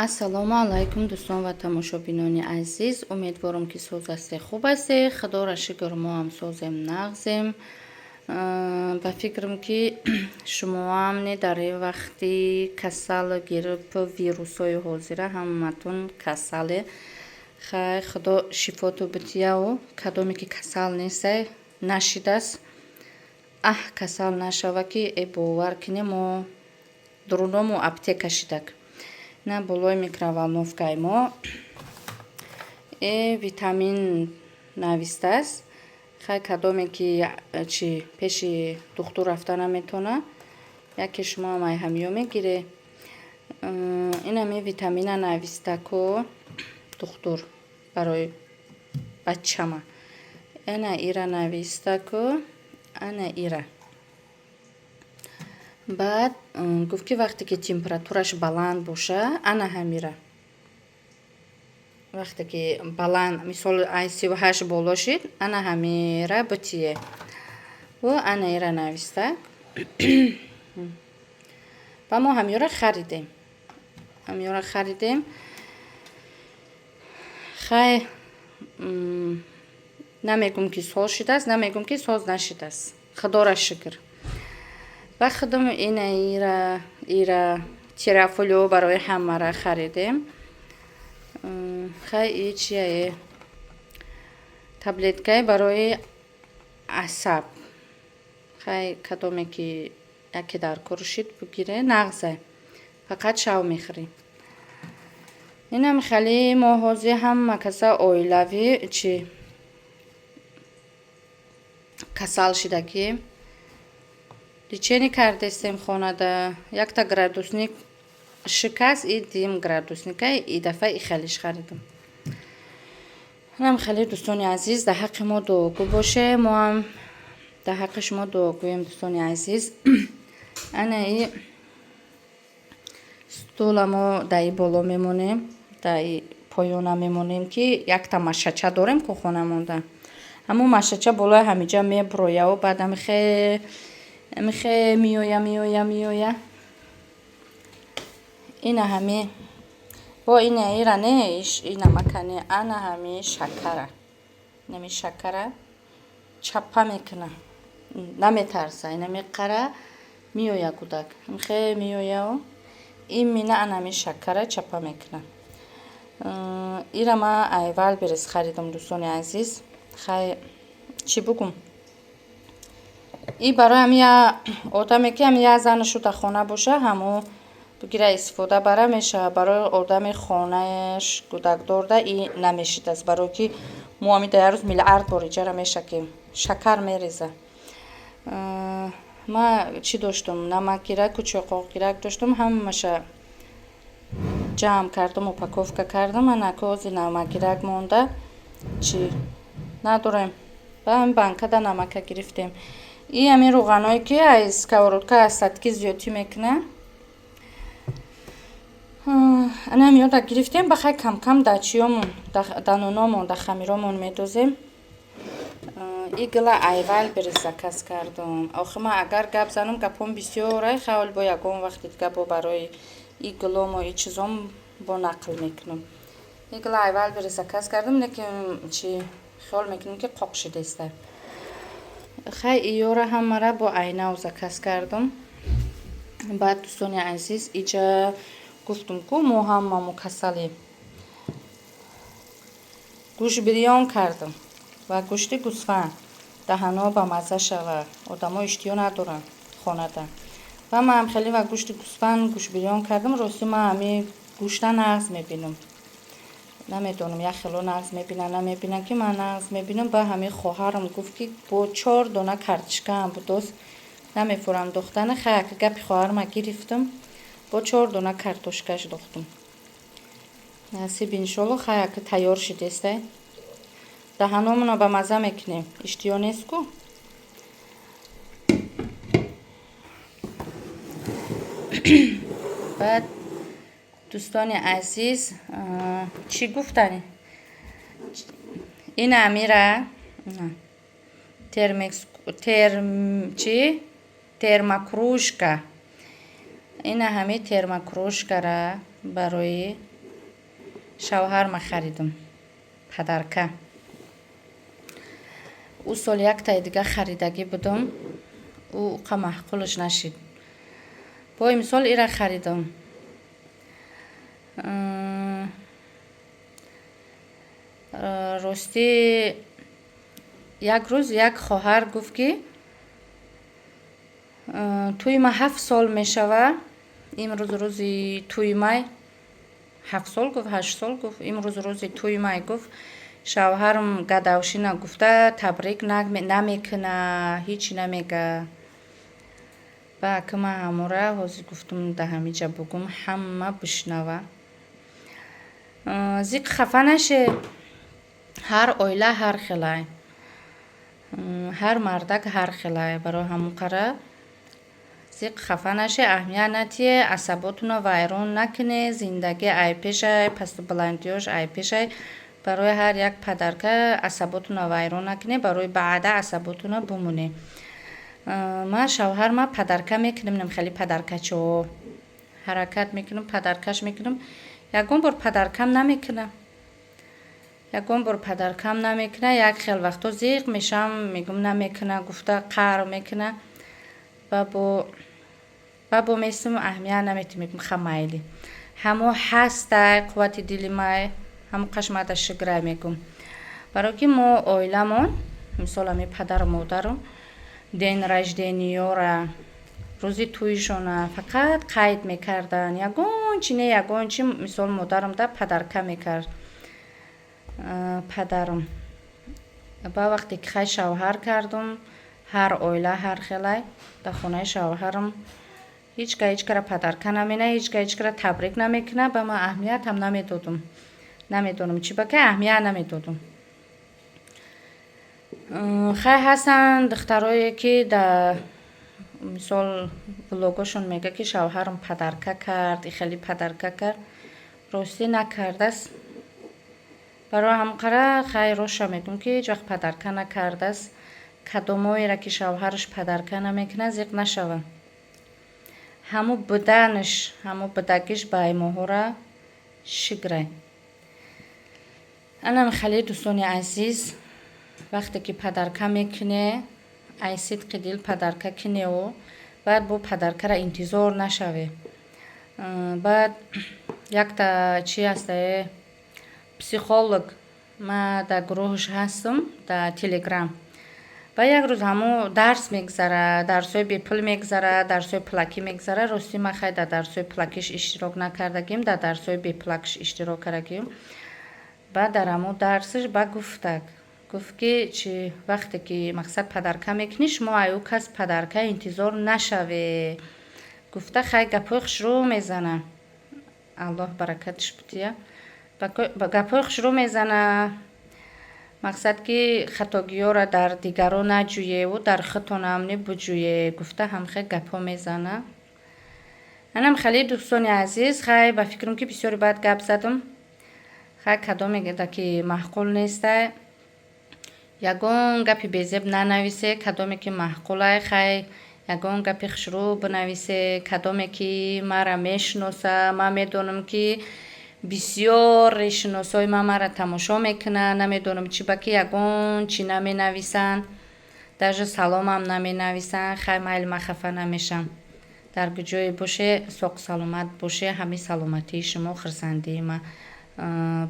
ассалому алайкум дӯстон ва тамошобинони азиз. Умедворам ки соз асте хуб асте. Худора шукр мо ҳам созем нағзем. Ба фикрам ки шумоам не дар вақти касал гирипп вирусои ҳозира ҳаматон касале. Хай худо шифоту битияу кадоме ки касал нестай нашидас касал нашава ки бовар кине мо дуруному аптека шидак на болои микроволновкаи мо витамин навистааст. хай кадоме ки чи пеши духтур рафта наметона яке шумо амай ҳамиё мегире инами витамина навистаку духтур барои баччама ана ира навистаку ана ира. Баъд гуфт ки вақте ки температураш баланд боша ана ҳамира вақте ки баланд мисол 38 боло шид ана ҳамира битие ва ана ира нависта ва мо ҳамиёра харидем хай намегум ки соз шидааст намегум ки соз нашидааст худора шукр ва худам ина ира тирафулю барои ҳамара харидем. хай и чие таблеткае барои асаб хай кадоме ки яке дар куршид бигире нағзе фақат шав мехӯрӣ. инам хали мо ҳозир ҳама каса оилавӣ чи касал шидаки личени кардестем хонада якта градусник шикаст и дим градусника и дафъа и халиш харидам. инам хали дӯстони азиз дар ҳаққи мо дуогӯ боше мо ҳам дар ҳаққи шумо дуогӯем дӯстони азиз. ана и стула мо дар и боло мемонем дар и поёна мемонем ки якта машача дорем ку хонамонда ҳамун машача болои ҳамиҷа меброяу баъд амихе миёя ина ҳами во ина ира не ина макане ана ҳами шакара инами шакара чаппа мекуна наметарса ина меқара миёя гудак михе миёяу ин мина анами шакара чаппа мекуна. ира ма айвал бирис харидам дӯстони азиз. хай чӣ бугум и барои ҳамия одаме ки ҳамия занашу дар хона боша ҳаму бигира истифода бара мешава барои одами хонааш гудакдорда и намешидааст барое ки мо ҳами дар як рӯз миллиард бор иҷара мешакем шакар мереза. ма чӣ доштум намакгирак чӯқоқ гирак доштум ҳамаша ҷамъ кардам упаковка кардам анаку ҳозир намакгирак монда чӣ надорем ба ҳами банкада намака гирифтем. и ҳамин рӯғаное ки аз сковородка аз сатки зиёдӣ мекуна ана ҳамиёда гирифтем ба хай камкам дар чиёмон дар нуномон дар хамиромон медозем. и гила айвал бирис заказ кардам охи ман агар гап занам гапом бисёре хай бо ягон вақти дига бо барои и гилому и чизом бо нақл мекунам. и гила айвал бирис заказ кардам лекин чи хиёл мекунем ки қоқ шидеста. хай иёра ҳамара бо айнав заказ кардам. баъд дӯстони азиз иҷа гуфтум ку мо ҳамаму касалем гӯшт бирён кардам ва гӯшти гӯсфанд даҳано ба мазза шава одамо иштиҳо надоранд хонада ва ман хеле ва гӯшти гӯсфанд гӯшт бирён кардам. рости ман ҳами гӯшта нағз мебинам намедонам як хело нағз мебинам намебинам ки ман нағз мебинам. ба ҳами хоҳарам гуфт ки бо 4 дона картишкаам будост намефурам дохтана. хай яка гапи хоҳарама гирифтам бо 4 дона картошкаш дохтам. насиб иншолло хай яка тайёр шидестай даҳаномона ба мазза мекунем иштиҳо нест ку. баъд дӯстони азиз чӣ гуфтани ина амира термокружка ина ҳами термокружкара барои шавҳарма харидам падарка. ӯ соли яктаи дига харидагӣ будам, ӯ уқа маҳқулаш нашид. Бо имсол ира харидам. Ростӣ як рӯз як хоҳар гуфт ки тӯи ма 7 сол мешава. Имрӯз рӯзи тӯи май. 7 сол гуфт, 8 сол гуфт. Имрӯз рӯзи тӯи май гуфт. Шавҳарам гадавшина гуфта табрик намекуна, ҳичи намега. Ба акама ҳамора ҳозир гуфтам да ҳамиҷа бугум ҳама бишнава. Зик хафа наше. Ҳар оила ҳар хелай. ҳар мардак ҳар хелай. Барои ҳамон қара зик хафа наше, аҳамият натие, асаботуна вайрон накуне, зиндагӣ ай пешай, пасту баландиёш ай пешай. Барои ҳар як падарка асаботуна вайрон накуне, барои баъда асаботуна бумоне. Ма шавҳарма падарка мекунем, намхели падаркачо ҳаракат мекунем, падаркаш мекунем. Ягон бор падаркам намекуна. Як хел вақто зиқ мешам, мегум намекуна, гуфта қар мекуна. Бабо месим аҳамият наметим, мегум хамайли. Ҳамо ҳастай қуввати дили май, ҳамо қашмада шиграй мегум. Барои ки мо оиламон, мисол ами падару модару ден раждениёра, рӯзи тӯишона фақат қайд мекардан. Ягон чи мисол модарам да падарка мекард. Падарам. Ба вақте ки хай шавҳар кардам, ҳар оила ҳар хелай. Дар хонаи шавҳарам ҳичкара падарка намена, ҳичкара табрик намекуна. Ба ман аҳамият ҳам намедодам. Намедонам чӣ ба ки аҳамият намедодам. Хай ҳастанд духтарое ки да мисол блогошон мега ки шавҳарам падарка кард, ихели падарка кард. Ростӣ накардааст. Барои ҳамон қара хай роша мегум ки ҳеҷ вақт падарка накардааст. Кадомоеро ки шавҳараш падарка намекуна зиқ нашава. ҳамо будагиш ба аймоҳора шиграй. Анам хали дӯстони азиз, вақте ки падарка мекуне, ай сидқи дил падарка кунео, баъд бо падаркара интизор нашаве. Баъд якта чи ҳастае психолог, ма дар гурӯҳаш ҳастам, дар телеграм. Ба як рӯз ҳамо дарс мегзара, дарсои бепул мегзара, дарсои плакӣ мегзара. Ростӣ ма хай дар дарсои плакиш иштирок накардагим, дар дарсои беплакиш иштирок кардагим. Ба дар ҳамо дарсаш ба гуфтак. Гуфт ки чи вақте ки мақсад падарка мекунӣ, шумо аю кас падарка интизор нашаве. Гуфта хай гапои хушрӯ мезана. Аллоҳ баракатиш бития. Гапои хушрӯ мезана. Мақсад ки хатогиёра дар дигарон наҷӯеву дар худтонам небуҷӯе. Гуфта ҳамхел гапо мезана. Анам хали дӯстони азиз, хай ба фикрам ки бисёри баъд гап задам. Хай кадоме да ки маҳқул нестай. Ягон гапи безеб нанависе, кадоме ки маҳқулай, хай ягон гапи хушрӯ бинависе, кадоме ки мара мешиноса, ман медонам ки бисёр шиносои ман мара тамошо мекунанд, намедонам чӣ ба ки ягон чӣ наменависанд, даже саломам наменависанд. Хай майли ман хафа намешам. Дар куҷое боше, соқ саломат боше, ҳами саломатии шумо, хурсандии ман.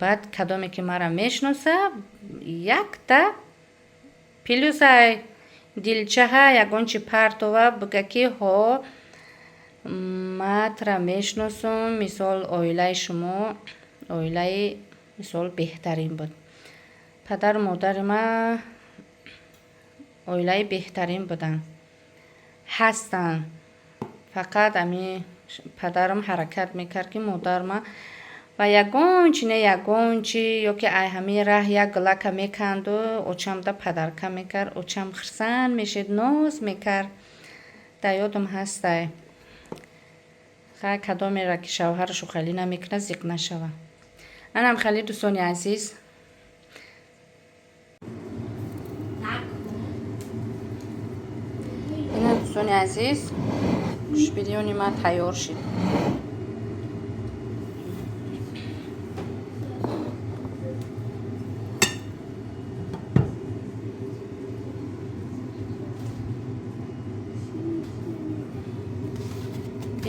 Баъд кадоме ки мара мешиноса, якта пилюсай дилчаҳа ягон чи партова буга ки ҳо матра мешиносум, мисол оилаи шумо оилаи мисол беҳтарин буд. Падару модари ман оилаи беҳтарин буданд. Ҳастанд. Фақат ами падарам ҳаракат мекард ки модарма ва ягон чи не ягон чи ё ки ай ҳамин раҳ як гулака меканду очамда падарка мекард. Очам хурсанд мешед, ноз мекард. Дар ёдам ҳастай. хай кадомеро ки шавҳарашу хали намекуна зиқ нашава. Анам хали дӯстони азиз, ина дӯстони азиз, кушбирёни ман тайёр шид.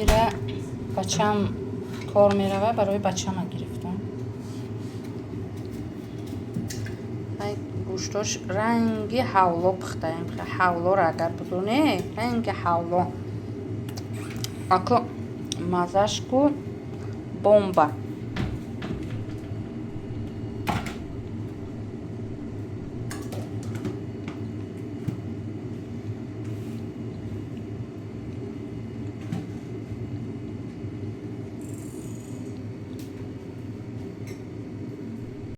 ира бачам кор мерава, барои бачама гирифтам. ай гӯштош ранги ҳавло пухтаем. Ҳавлоро агар бидоне, ранги ҳавло. Аку мазашку бомба.